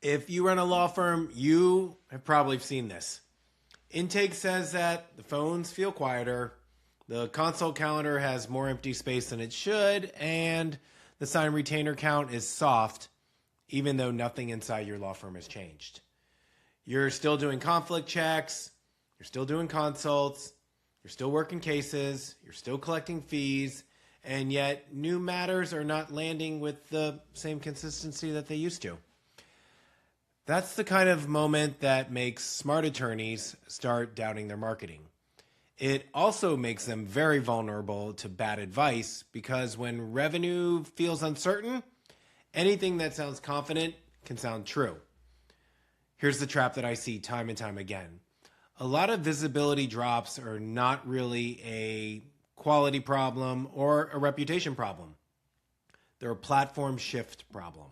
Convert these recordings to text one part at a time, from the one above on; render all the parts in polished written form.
If you run a law firm, you have probably seen this. Intake says that the phones feel quieter, the consult calendar has more empty space than it should, and the sign retainer count is soft, even though nothing inside your law firm has changed. You're still doing conflict checks, you're still doing consults, you're still working cases, you're still collecting fees, and yet new matters are not landing with the same consistency that they used to. That's the kind of moment that makes smart attorneys start doubting their marketing. It also makes them very vulnerable to bad advice because when revenue feels uncertain, anything that sounds confident can sound true. Here's the trap that I see time and time again. A lot of visibility drops are not really a quality problem or a reputation problem. They're a platform shift problem.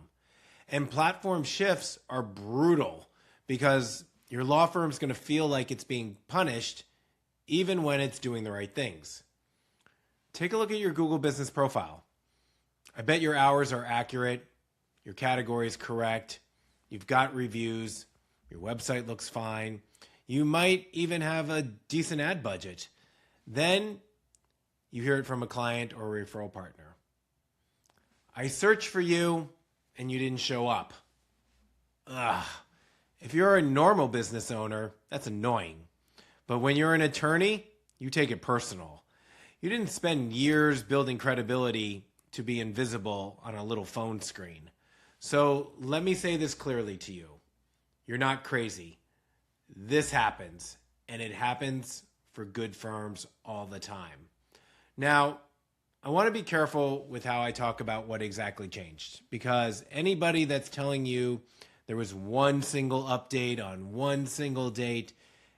And platform shifts are brutal because your law firm's going to feel like it's being punished even when it's doing the right things. Take a look at your Google business profile. I bet your hours are accurate, your category is correct, you've got reviews, your website looks fine, you might even have a decent ad budget. Then you hear it from a client or a referral partner. I searched for you and you didn't show up. Ugh. If you're a normal business owner, that's annoying. But when you're an attorney, you take it personal. You didn't spend years building credibility to be invisible on a little phone screen. So let me say this clearly to you. You're not crazy. This happens, and it happens for good firms all the time. Now, I want to be careful with how I talk about what exactly changed, because anybody that's telling you there was one single update on one single date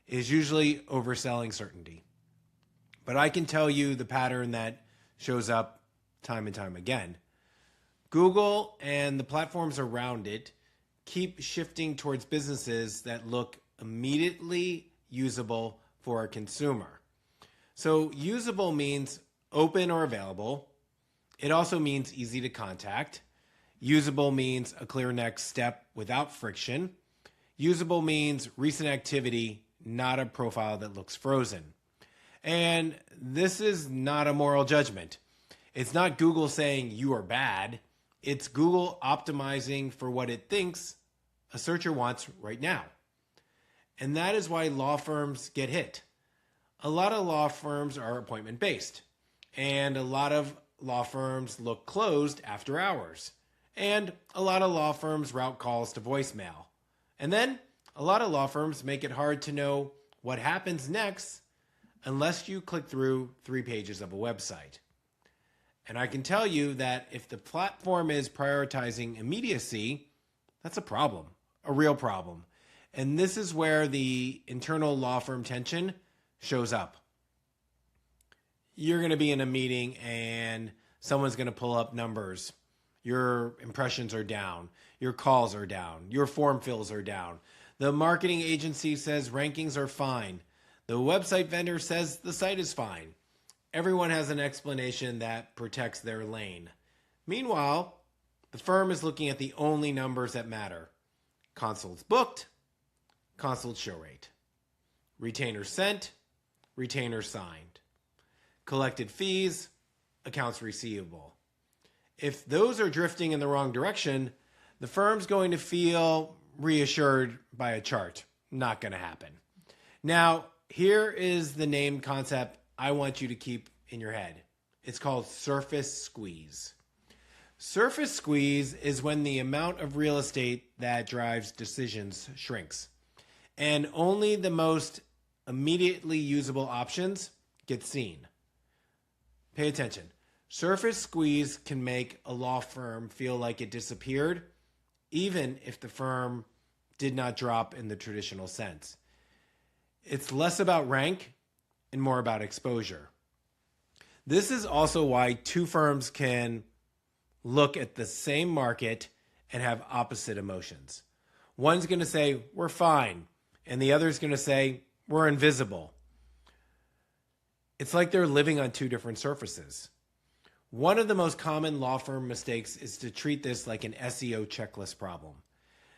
is usually overselling certainty. But I can tell you the pattern that shows up time and time again. Google and the platforms around it keep shifting towards businesses that look immediately usable for a consumer. So usable means open or available. It also means easy to contact. Usable means a clear next step without friction. Usable means recent activity, not a profile that looks frozen. And this is not a moral judgment. It's not Google saying you are bad. It's Google optimizing for what it thinks a searcher wants right now. And that is why law firms get hit. A lot of law firms are appointment-based. And a lot of law firms look closed after hours. And a lot of law firms route calls to voicemail. And then a lot of law firms make it hard to know what happens next unless you click through 3 pages of a website. And I can tell you that if the platform is prioritizing immediacy, that's a problem, a real problem. And this is where the internal law firm tension shows up. You're going to be in a meeting and someone's going to pull up numbers. Your impressions are down. Your calls are down. Your form fills are down. The marketing agency says rankings are fine. The website vendor says the site is fine. Everyone has an explanation that protects their lane. Meanwhile, the firm is looking at the only numbers that matter. Consults booked, consult show rate. Retainer sent, retainer signed. Collected fees, accounts receivable. If those are drifting in the wrong direction, the firm's going to feel reassured by a chart. Not going to happen. Now, here is the name concept I want you to keep in your head. It's called surface squeeze. Surface squeeze is when the amount of real estate that drives decisions shrinks, and only the most immediately usable options get seen. Pay attention. Surface squeeze can make a law firm feel like it disappeared, even if the firm did not drop in the traditional sense. It's less about rank and more about exposure. This is also why two firms can look at the same market and have opposite emotions. One's going to say, we're fine, and the other's going to say, we're invisible. It's like they're living on two different surfaces. One of the most common law firm mistakes is to treat this like an SEO checklist problem.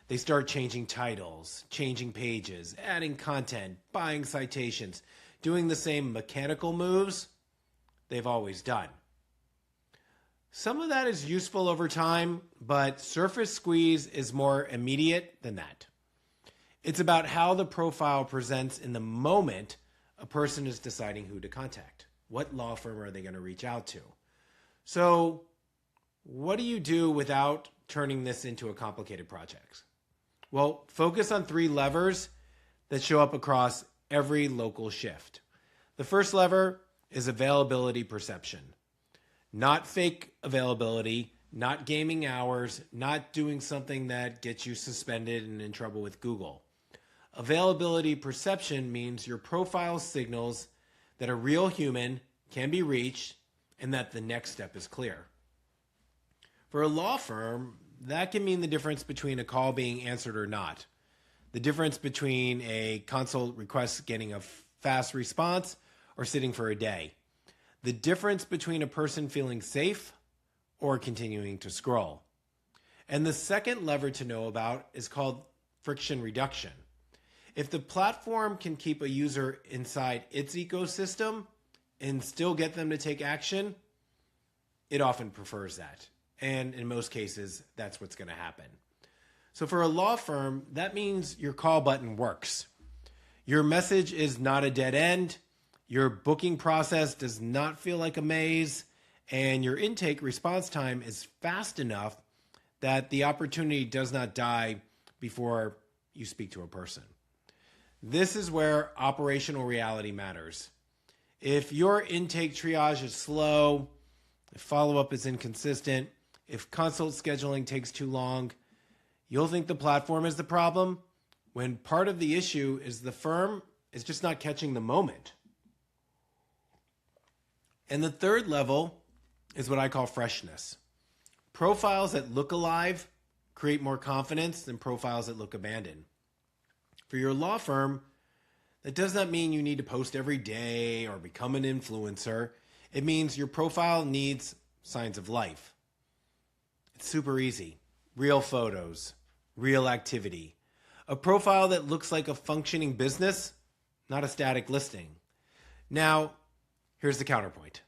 They start changing titles, changing pages, adding content, buying citations, doing the same mechanical moves they've always done. Some of that is useful over time, but surface squeeze is more immediate than that. It's about how the profile presents in the moment a person is deciding who to contact. What law firm are they going to reach out to? So, what do you do without turning this into a complicated project? Well, focus on 3 levers that show up across every local shift. The first lever is availability perception. Not fake availability, not gaming hours, not doing something that gets you suspended and in trouble with Google. Availability perception means your profile signals that a real human can be reached and that the next step is clear. For a law firm, that can mean the difference between a call being answered or not. The difference between a consult request getting a fast response or sitting for a day. The difference between a person feeling safe or continuing to scroll. And the second lever to know about is called friction reduction. If the platform can keep a user inside its ecosystem and still get them to take action, it often prefers that. And in most cases, that's what's going to happen. So for a law firm, that means your call button works. Your message is not a dead end. Your booking process does not feel like a maze. And your intake response time is fast enough that the opportunity does not die before you speak to a person. This is where operational reality matters. If your intake triage is slow, if follow-up is inconsistent, if consult scheduling takes too long, you'll think the platform is the problem when part of the issue is the firm is just not catching the moment. And the third level is what I call freshness. Profiles that look alive create more confidence than profiles that look abandoned. For your law firm, that does not mean you need to post every day or become an influencer. It means your profile needs signs of life. It's super easy. Real photos, real activity. A profile that looks like a functioning business, not a static listing. Now, here's the counterpoint.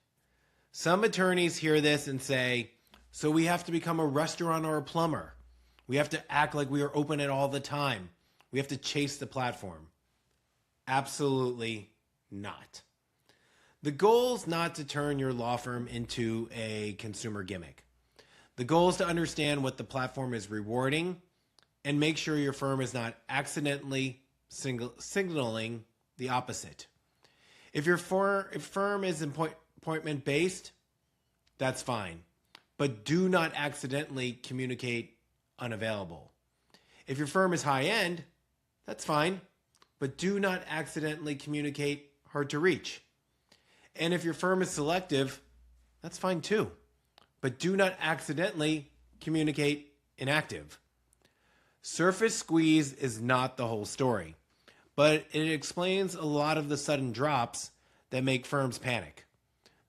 Some attorneys hear this and say, so we have to become a restaurant or a plumber. We have to act like we are open at all the time. We have to chase the platform. Absolutely not. The goal is not to turn your law firm into a consumer gimmick. The goal is to understand what the platform is rewarding and make sure your firm is not accidentally signaling the opposite. If your firm is appointment-based, that's fine. But do not accidentally communicate unavailable. If your firm is high-end, that's fine. But do not accidentally communicate hard to reach. And if your firm is selective, that's fine too. But do not accidentally communicate inactive. Surface squeeze is not the whole story, but it explains a lot of the sudden drops that make firms panic.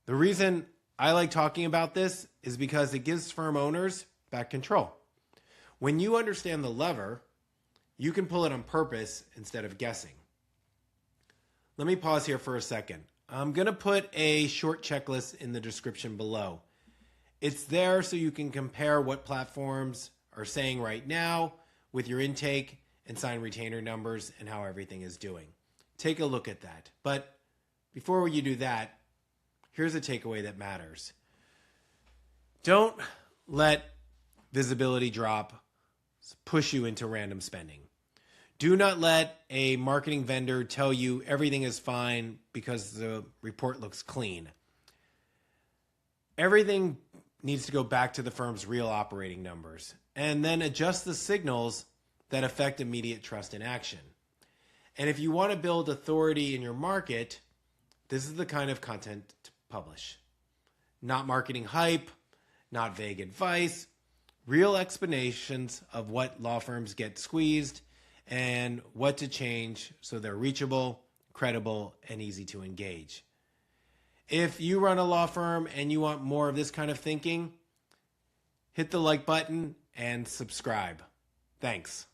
The reason I like talking about this is because it gives firm owners back control. When you understand the lever, you can pull it on purpose instead of guessing. Let me pause here for a second. I'm going to put a short checklist in the description below. It's there so you can compare what platforms are saying right now with your intake and sign retainer numbers and how everything is doing. Take a look at that. But before you do that, here's a takeaway that matters. Don't let visibility drop push you into random spending. Do not let a marketing vendor tell you everything is fine because the report looks clean. Everything needs to go back to the firm's real operating numbers and then adjust the signals that affect immediate trust in action. And if you want to build authority in your market, this is the kind of content to publish. Not marketing hype, not vague advice, real explanations of what law firms get squeezed and what to change so they're reachable, credible, and easy to engage. If you run a law firm and you want more of this kind of thinking, hit the like button and subscribe. Thanks.